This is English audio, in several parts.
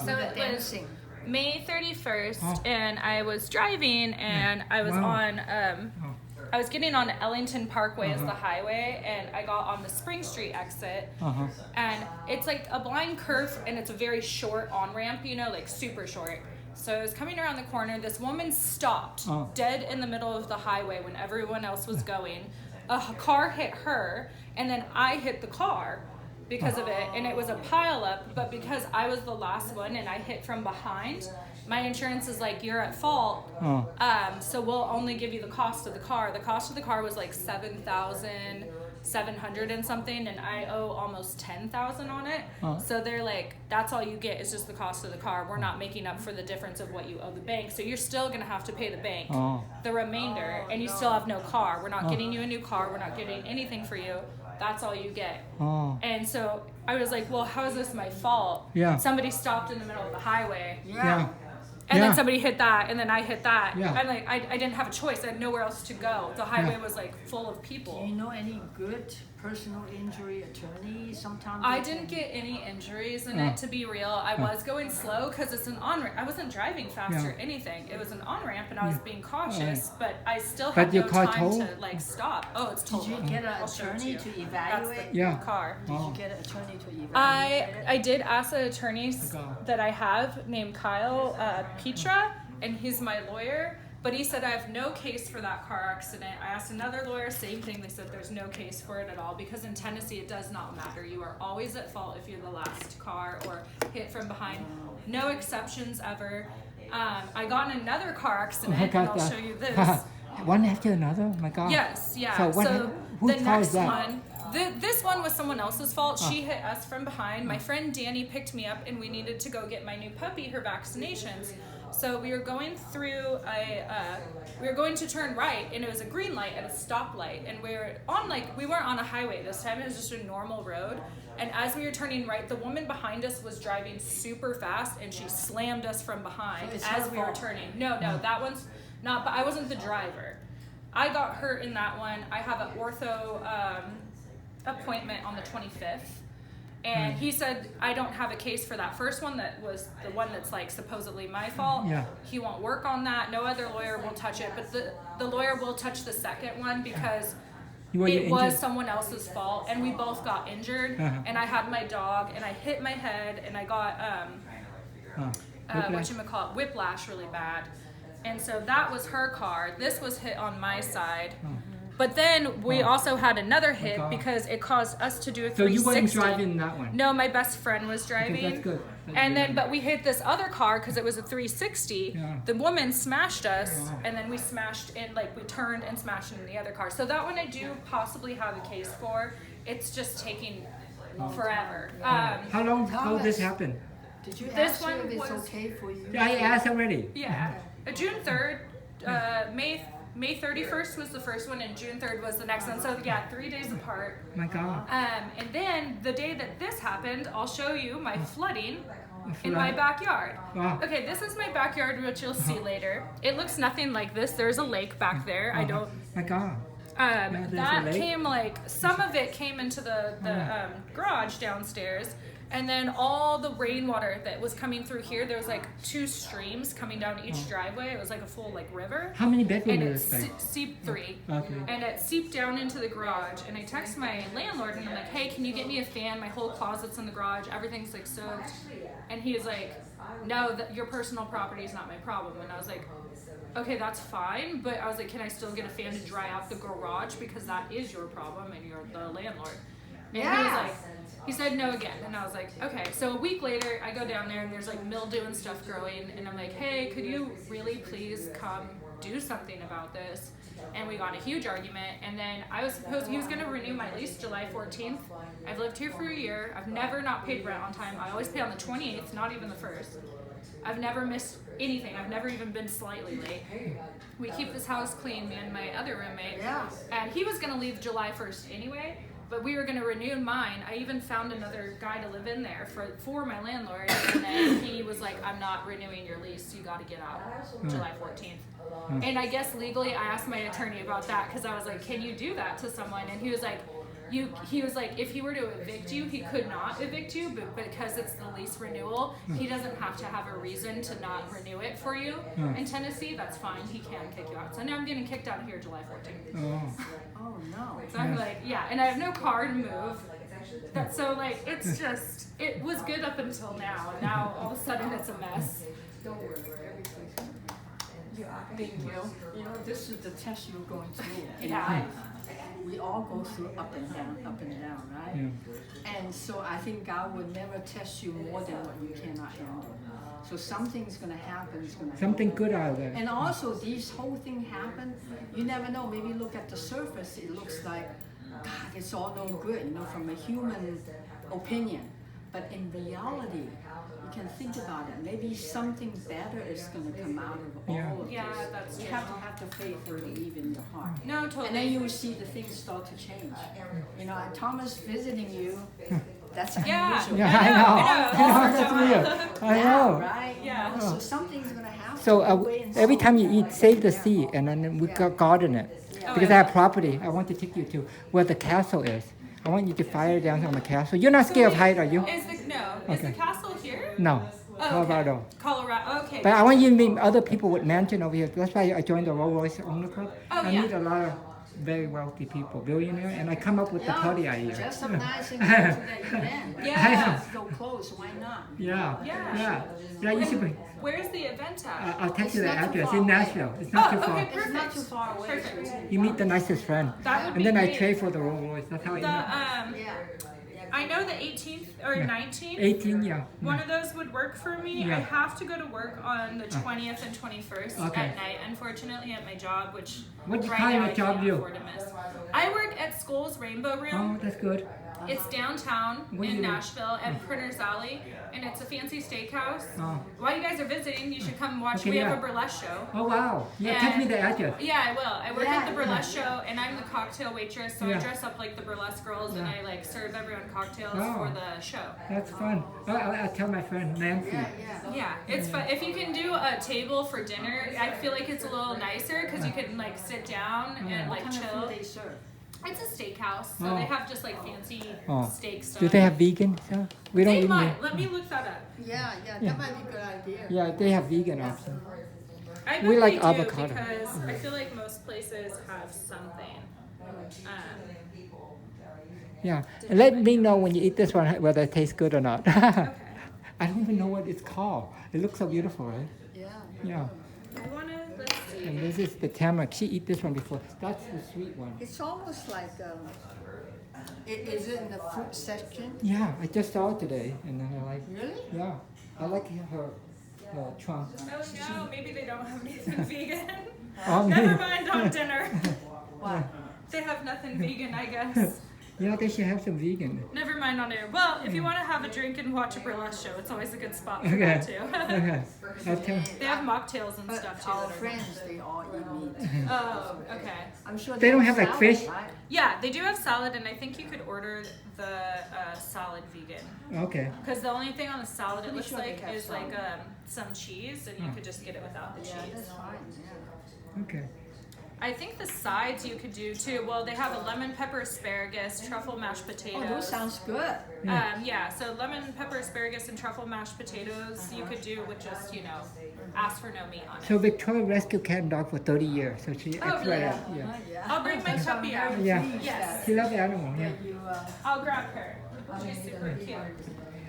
So it was May 31st, and I was driving, and I was on, I was getting on Ellington Parkway as the highway, and I got on the Spring Street exit, and it's like a blind curve, and it's a very short on-ramp, you know, like super short. So I was coming around the corner, this woman stopped dead in the middle of the highway when everyone else was going. A car hit her, and then I hit the car because of it, and it was a pile up, but because I was the last one and I hit from behind, my insurance is like, you're at fault, so we'll only give you the cost of the car. The cost of the car was like $7,700 and something, and I owe almost $10,000 on it. So they're like, that's all you get is just the cost of the car. We're not making up for the difference of what you owe the bank, so you're still gonna have to pay the bank the remainder, and you still have no car. We're not getting you a new car. We're not getting anything for you. That's all you get. And so I was like, well, how is this my fault? Somebody stopped in the middle of the highway. And then somebody hit that, and then I hit that. I'm like, I didn't have a choice. I had nowhere else to go. The highway was like full of people. Do you know any good personal injury attorney? Sometimes I didn't get any injuries in it, to be real. I was going slow because it's an on-ramp. I wasn't driving fast or anything. It was an on-ramp, and I was being cautious, but I still had no time to like stop. Oh, it's total. Did you get an attorney to evaluate your car? Did you get an attorney to evaluate it? I did ask an attorney that I have named Kyle Petra, and he's my lawyer. But he said I have no case for that car accident. I asked another lawyer, same thing. They said there's no case for it at all because in Tennessee it does not matter. You are always at fault if you're the last car or hit from behind. No exceptions ever. I got in another car accident, and I'll show you this. One after another? Oh my God. Yes, yeah. So the next one, this one was someone else's fault. She hit us from behind. My friend Danny picked me up, and we needed to go get my new puppy her vaccinations. So we were going through we were going to turn right, and it was a green light at a stoplight, and we were on we weren't on a highway this time. It was just a normal road. And as we were turning right, the woman behind us was driving super fast, and she slammed us from behind as we were turning. No, that one's not. But I wasn't the driver. I got hurt in that one. I have an ortho appointment on the 25th. And he said, I don't have a case for that first one that was the one that's like supposedly my fault. He won't work on that. No other lawyer will touch it. But the lawyer will touch the second one because it was someone else's fault. And we both got injured. And I had my dog, and I hit my head, and I got, whiplash really bad. And so that was her car. This was hit on my side. But then we also had another hit because it caused us to do a 360. So you weren't driving that one? No, my best friend was driving. Okay, that's good. But we hit this other car because it was a 360. The woman smashed us, and then we smashed in, we turned and smashed into the other car. So that one I do possibly have a case for. It's just taking forever. How long ago this happened? Did you ask her if it's okay for you? Yeah, I asked already. Yeah. June 3rd, May 31st was the first one, and June 3rd was the next one. So, 3 days apart. My God. And then the day that this happened, I'll show you my flooding in my backyard. Okay, this is my backyard, which you'll see later. It looks nothing like this. There's a lake back there. I don't... My God. That came, some of it came into the garage downstairs. And then all the rainwater that was coming through here, there was 2 streams coming down each driveway. It was a full river. How many bedrooms is it? Seeped 3. Okay. And it seeped down into the garage. And I text my landlord and I'm like, hey, can you get me a fan? My whole closet's in the garage. Everything's soaked. And he was like, no, your personal property is not my problem. And I was like, okay, that's fine. But I was like, can I still get a fan to dry out the garage? Because that is your problem and you're the landlord. And he was like, he said no again. And I was like, okay. So a week later, I go down there and there's mildew and stuff growing. And I'm like, hey, could you really please come do something about this? And we got a huge argument. And then he was going to renew my lease July 14th. I've lived here for a year. I've never not paid rent on time. I always pay on the 28th, not even the 1st. I've never missed anything. I've never even been slightly late. We keep this house clean, me and my other roommate. And he was going to leave July 1st anyway. But we were going to renew mine. I even found another guy to live in there for my landlord. And then he was like, I'm not renewing your lease. You got to get out July 14th. And I guess legally I asked my attorney about that because I was like, can you do that to someone? And he was like, he was like, if he were to evict you, he could not evict you, but because it's the lease renewal, he doesn't have to have a reason to not renew it for you. In Tennessee, that's fine. He can kick you out. So now I'm getting kicked out of here July 14th. Oh no. So I'm like, yeah, and I have no car to move. So like, it's just, it was good up until now, and now all of a sudden it's a mess. Don't worry, everything's Thank you. You know, this is the test you're going through. Yeah. We all go through up and down, right? Yeah. And so I think God would never test you more than what you cannot handle. So something's going to happen. It's going to Something happen. good out of there. And also, these whole thing happen. You never know. Maybe look at the surface. It looks like, God, it's all no good, you know, from a human opinion. But in reality, you can think about it. Maybe something better is going to come out of all of Yeah, this. that's You true. have to have the faith and believe in your heart. No, totally. And then you will see the things start to change. You know, and Thomas visiting you, that's Yeah. unusual. Yeah, I know. I know. That's weird. I Yeah, know. right? Yeah. So something's going to happen. So Wait and every see. time you eat, save the seed, and then we garden it. Because I have property, I want to take you to where the castle is. I want you to fire down on the castle. You're not scared of height, are you? Is the Okay. castle here? No, Oh, Colorado. Okay. Colorado. Okay. But I want you to meet other people with mansion over here. That's why I joined the Rolls Royce Owner Club. Oh, I yeah. meet a lot of very wealthy people, billionaire, and I come up with the party idea. Just some nice things that you can. Yeah. So close, why not? Yeah, Yeah. yeah. You should bring. Where's the event at? I'll text you the It's not too address far in away. Nashville. It's not too Oh, far. okay, It's not too perfect. far away. Perfect. You meet the nicest friend, That would and then I great. trade for the Rolls Royce. That's how I The end up. Yeah. I know the 18th or 19th. 18, yeah. One of those would work for me. Yeah. I have to go to work on the 20th and 21st Okay. at night, unfortunately, at my job, which What right kind now of I job can't do you? afford to miss. I work at Skoll's Rainbow Room. Oh, that's good. It's downtown What do in you do? Nashville at Printer's Alley, and it's a fancy steakhouse. Oh. While you guys are visiting, you should come watch. Okay, We yeah. have a burlesque show. Oh, wow. Yeah, text me the address. Yeah, I will. I work at the Yeah. burlesque show, and I'm the cocktail waitress, so Yeah. I dress up like the burlesque girls, and Yeah. I like serve everyone cocktails Oh. for the show. That's fun. I'll tell my friend Nancy. Yeah, it's fun. If you can do a table for dinner, I feel like it's a little nicer because you can like sit down and like What kind of chill. food they serve? It's a steakhouse, so Oh. they have just like fancy Oh. steak stuff. Do they have vegan stuff? We don't They eat might. meat. Let me look that up. Yeah, that might be a good idea. Yeah, they have vegan options. I We bet like they do avocado. because I feel like most places have something. Yeah. And let me know when you eat this one whether it tastes good or not. Okay. I don't even know what it's called. It looks so beautiful, right? Yeah. Yeah. I wanna. Let's see. And this is the tamarind. She eat this one before. That's the sweet one. It's almost like, is it in the fruit section? Yeah, I just saw it today, and then I like. Really? Yeah, I like her trunk. Oh no, maybe they don't have anything vegan. Oh, Never man. mind on dinner. What? They have nothing vegan, I guess. Yeah, they should have some vegan. Never mind on air. Well, if you want to have a drink and watch a burlesque show, it's always a good spot for Okay. that too. Okay. I'll tell. They have mocktails and But stuff too. our that are- friends, they all eat meat. Oh, okay. I'm sure They don't have, like, salad, fish? right? Yeah, they do have salad, and I think you could order the salad vegan. Okay. Because the only thing on the salad it Pretty looks sure they like have is like salad. some cheese, and you could just get it without the Yeah, cheese. that's fine, yeah. Okay. I think the sides you could do too. Well, they have a lemon pepper asparagus, truffle mashed potatoes. Oh, those sounds good. Yeah, so lemon pepper asparagus and truffle mashed potatoes you could do with just, ask for no meat on it. So Victoria rescued cat and dog for 30 years, so she Oh, expert really? at yeah. Yeah. I'll bring my puppy out. Yeah. Yes. She loves animals. Yeah. You, I'll grab her. She's super cute.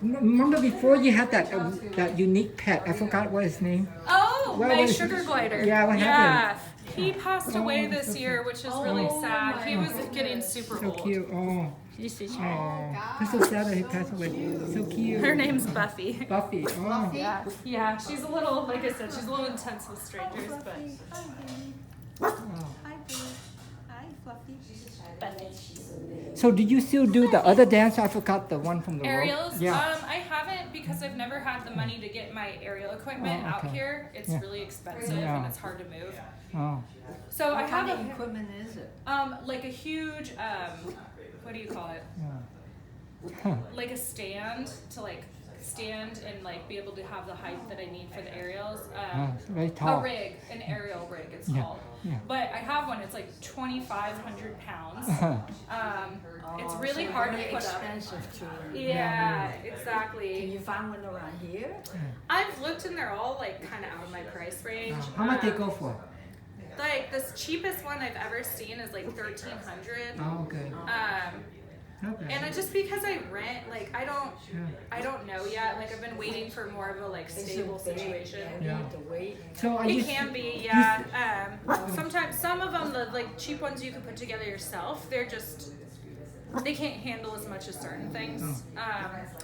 Remember before you had that unique pet? I forgot what his name. Oh, What my was- sugar glider. Yeah, what happened? He passed away Oh, this so year, which is really Oh, sad. my He was getting super So old. cute. Oh. Oh. That's so sad that he passed away. So cute. Her name's Buffy. Buffy. Oh. Yeah, she's a little, like I said, she's a little intense with strangers, but Hi, Boo. Hi, Fluffy. Buffy. So did you still do the other dance? I forgot the one from the rope. Aerials? Yeah. I haven't because I've never had the money to get my aerial equipment Oh, out okay. here. It's Yeah. really expensive Yeah. and it's hard to move. Oh. So I What have kind of a equipment is it? like a huge what do you call it? Yeah. Huh. Like a stand to like stand and like be able to have the height that I need for the aerials. It's very A tall. rig, an aerial rig, it's Yeah, called. yeah. But I have one. It's like 2,500 pounds. It's really so hard to very put up. expensive to. Yeah, Can exactly. you find one around here? I've looked and they're all like kind of out of my price range. How much they go for? Like this cheapest one I've ever seen is like 1,300. Oh, okay. Okay. And just because I rent, like I don't Yeah. know yet. Like I've been waiting for more of a like stable situation. Yeah. The weight. So are It you? can be, yeah. Sometimes some of them, the like cheap ones you can put together yourself, they can't handle as much as certain things.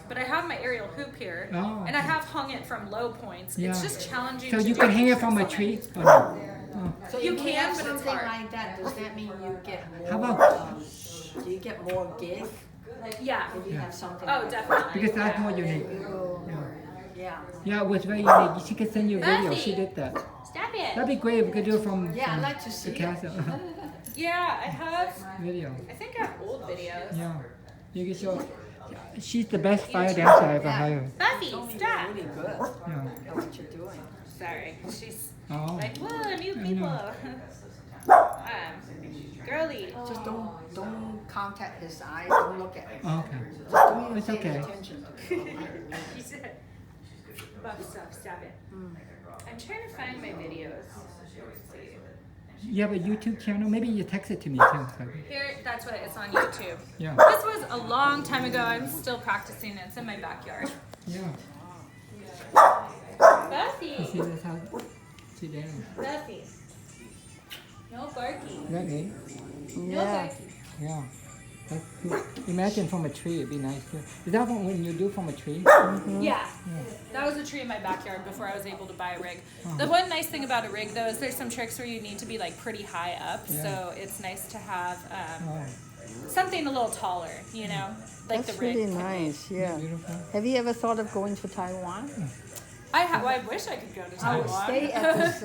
But I have my aerial hoop here, Oh, and I have hung it from low points. Yeah. It's just challenging. So to you do can hang it tricks from a on tree? Or no? Oh. So You if can, have but it's something hard. like that, does that mean you get more? How about- do you get more gig Yeah. if you have something? Oh, like definitely. Because that's yeah. more unique. that? Yeah. Yeah, it was very unique. She could send you a video. Buffy. She did that. Stop it. That'd be great if we could do it from, Yeah, I'd from like to the see it. castle. Yeah, I have. Video. I think I have old videos. Yeah. You can show. She's the best fire dancer I ever Yeah. hired. Buffy, Told me stop. you're really good Yeah. at what you're doing. Sorry, she's Oh. like, whoa, new I people. know. Girly. Just don't contact his eyes. Don't look at him. Okay. Just don't even It's pay okay. attention to him. She said, buff stuff, stop it. I'm trying to find my videos. Let's see. You have a YouTube channel? Maybe you text it to me too. So. Here, that's what it's on YouTube. Yeah. This was a long time ago. I'm still practicing. It's in my backyard. Yeah. Buffy, You see this how she dance? Buffy. No barking. Is that me? No barking. Yeah. That's cool. Imagine from a tree, it'd be nice too. Is that when you do from a tree? Yeah, that was a tree in my backyard before I was able to buy a rig. The one nice thing about a rig though is there's some tricks where you need to be like pretty high up, Yeah. so it's nice to have Oh, something a little taller, you know, like That's the rig. really nice. Yeah. beautiful. Have you ever thought of going to Taiwan? I wish I could go to I would Taiwan. stay at this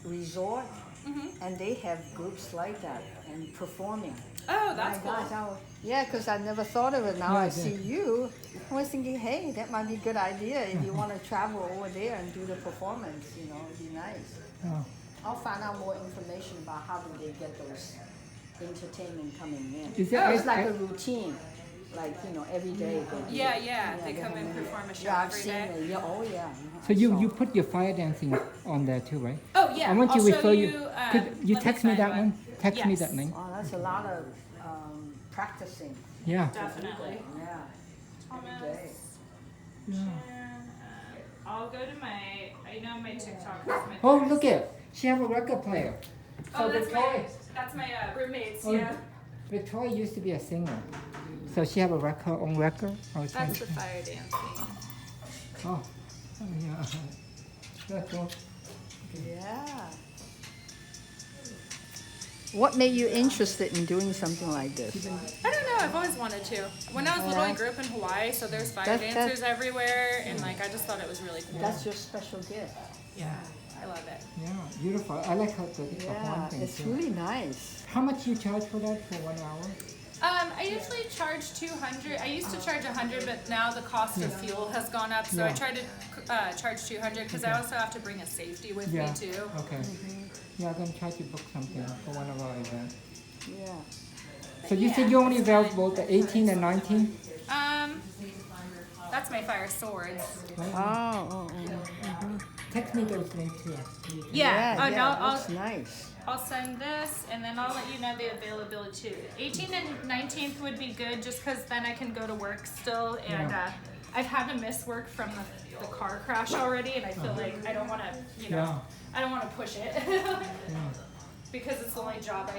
resort, Mm-hmm. and they have groups like that and performing. Oh, that's My cool. gosh, yeah, because I never thought of it. Now Yeah, I I see did. you. I was thinking, hey, that might be a good idea if you want to travel over there and do the performance. You know, it'd be nice. Oh. I'll find out more information about how do they get those entertainment coming in. Is that- It's like a routine, like every day. Yeah, they come and perform a show Yeah, I've every seen day. it. Yeah, oh yeah. So you put your fire dancing on there too, right? Oh yeah, I want I'll to show refer you. Could you let text me find that one? Text me Yes. that link. Oh, that's a lot of practicing. Yeah. Definitely. Yeah. Thomas. Yeah. I'll go to I know my TikTok. Is my Oh, look it. She have a record player. Oh, that's Victoria, my roommates. Oh, Yeah. Victoria used to be a singer. So she have a record, own record. Oh, That's the fire dancing. oh, yeah. That's cool. Yeah. What made you interested in doing something like this? I don't know. I've always wanted to. When I was little, I grew up in Hawaii, so there's fire That's- dancers everywhere, and like I just thought it was really cool. That's your special gift. Yeah, I love it. Yeah, beautiful. I like how the Yeah, horn thing it's too. really nice. How much you charge for that for 1 hour? I usually charge 200. I used to charge 100, but now the cost of fuel has gone up, so I Yeah. try to charge 200 because I also have to bring a safety with Yeah. me too. Okay. Yeah, I'm gonna try to book something for one of our events. Yeah. So you said you only available the 18 and 19? That's my fire swords. Oh. Text me those links too. Yeah. Oh, no, That's nice. I'll send this, and then I'll let you know the availability too. 18th and 19th would be good, just because then I can go to work still, and Yeah. I've had to miss work from the car crash already, and I feel like I don't want to, Yeah. I don't want to push it. Yeah. Because it's the only job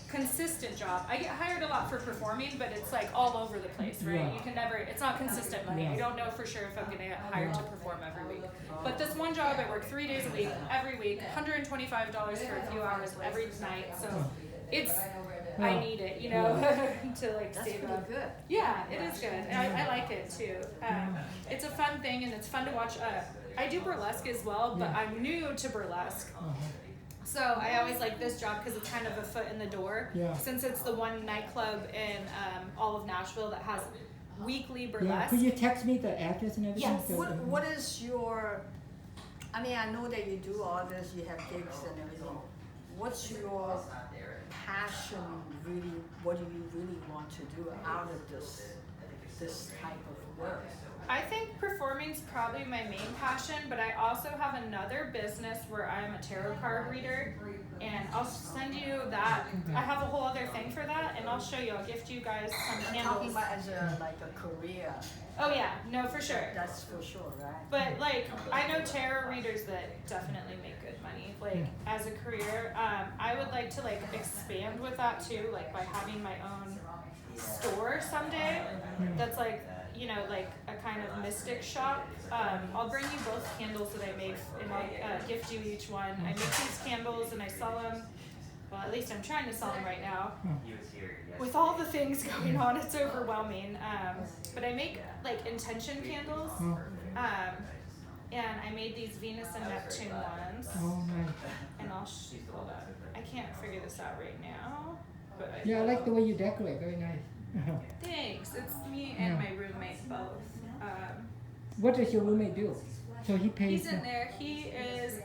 consistent job. I get hired a lot for performing, but it's like all over the place, right? Yeah. You can never, it's not consistent money. Yeah. I don't know for sure if I'm gonna get hired to perform every week. But this one job, I work 3 days a week, every week, $125 for a few hours every night. So it's, I need it, to like That's save pretty up. good. Yeah, it is good. And I like it too. It's a fun thing, and it's fun to watch. I do burlesque as well, but I'm new to burlesque. So I always like this job because it's kind of a foot in the door. Yeah. Since it's the one nightclub in all of Nashville that has weekly Yeah. burlesque. Could you text me the address and everything? Yes. So- What is your, I mean, I know that you do all this, you have gigs and everything. What's your passion really, what do you really want to do out of this type of work? I think performing's probably my main passion, but I also have another business where I'm a tarot card reader, and I'll send you that. I have a whole other thing for that, and I'll show you. I'll gift you guys some I'm talking candles. about as a, like a career, Oh yeah, no, for sure. that's for sure, right? But like, I know tarot readers that definitely make good money. Like as a career, I would like to like expand with that too, like by having my own store someday. That's like, you know, like a kind of mystic shop. I'll bring you both candles that I make, and I'll gift you each one. I make these candles and I sell them. Well, at least I'm trying to sell them right now. With all the things going on, it's overwhelming. But I make like intention candles. And I made these Venus and Neptune ones. Oh, nice. And I'll hold on. I can't figure this out right now. But Yeah, I like the way you decorate. Very nice. Thanks. It's me and my roommate both. What does your roommate do? So he pays. He's in there. He is.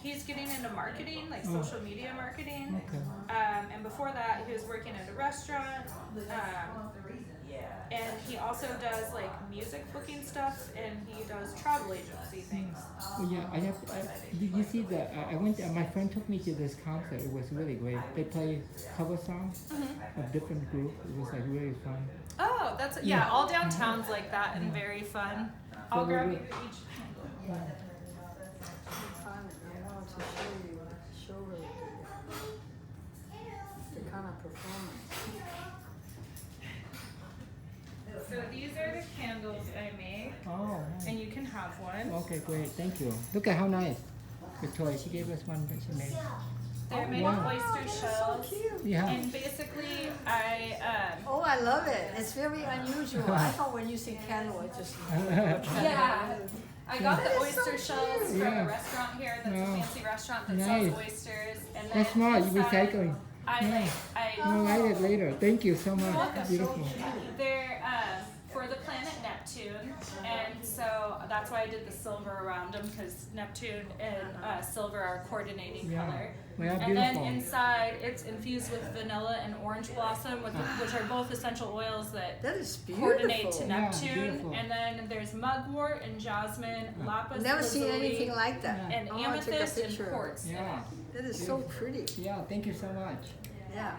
He's getting into marketing, like social media marketing. Okay. And before that, he was working at a restaurant. And he also does like music booking stuff, and he does travel agency things. Oh, yeah, did you see that? I went. My friend took me to this concert. It was really great. They play cover songs of different groups. It was like really fun. Oh, that's yeah. All downtown's like that and very fun. I'll grab you each candle. I wanted to show her the kind of performance. So these are the candles I make, Oh. Nice. and you can have one. Okay, great. Thank you. Look at how nice. Victoria, she gave us one that she made. They're made wow. of oyster shells. Cute. Yeah. And basically, I Oh, I love it. It's very unusual. I thought when you say candle, it just yeah. I got the That is so oyster shells from Yeah. a restaurant here. That's Wow. a fancy restaurant that Nice. sells oysters. And then That's smart. You inside, recycling. I I'll write it later. Thank you so much. welcome. Beautiful. They're for the planet Neptune, and so that's why I did the silver around them, because Neptune and silver are coordinating Yeah. color. Well, And then beautiful. inside, it's infused with vanilla and orange blossom, which are both essential oils that That is beautiful. coordinate to Yeah, Neptune. beautiful. And then there's mugwort and jasmine, lapis Never seen lazuli, anything like that. and I wanna take a amethyst and picture. quartz. Yeah. That is so pretty. Yeah. Thank you so much. Yeah.